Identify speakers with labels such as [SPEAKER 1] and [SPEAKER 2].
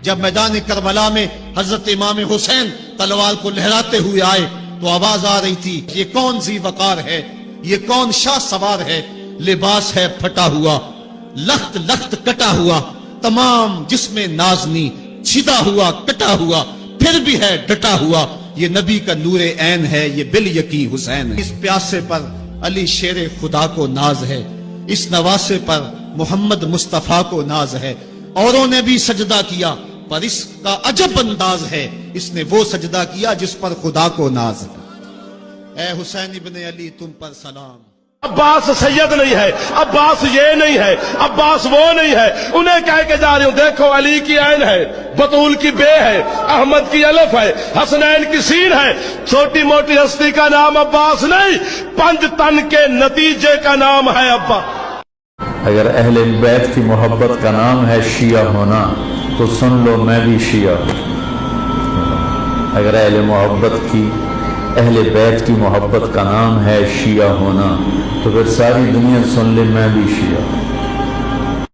[SPEAKER 1] جب میدان کربلا میں حضرت امام حسین تلوار کو لہراتے ہوئے آئے تو آواز آ رہی تھی، یہ کون ذی وقار ہے، یہ کون شاہ سوار ہے، لباس ہے پھٹا ہوا، لخت لخت کٹا ہوا، تمام جسم نازنی چھدا ہوا کٹا ہوا، پھر بھی ہے ڈٹا ہوا، یہ نبی کا نور عین ہے، یہ بالیقین حسین ہے۔ اس پیاسے پر علی شیر خدا کو ناز ہے، اس نواسے پر محمد مصطفیٰ کو ناز ہے۔ اوروں نے بھی سجدہ کیا پر اس کا عجب انداز ہے، اس نے وہ سجدہ کیا جس پر خدا کو ناز ہے۔ اے حسین ابن علی تم پر سلام۔
[SPEAKER 2] عباس سید نہیں ہے، عباس یہ نہیں ہے، عباس وہ نہیں ہے، انہیں کہہ کے جا رہی ہوں دیکھو علی کی عین ہے، بطول کی بے ہے، احمد کی الف ہے، حسنین کی سین ہے۔ چھوٹی موٹی ہستی کا نام عباس نہیں، 5 تن کے نتیجے کا نام ہے عباس۔
[SPEAKER 3] اگر اہل بیت کی محبت کا نام ہے شیعہ ہونا تو سن لو میں بھی شیعہ ہوں۔ اگر اہل بیت کی محبت کا نام ہے شیعہ ہونا تو پھر ساری دنیا سن لے میں بھی شیعہ ہوں۔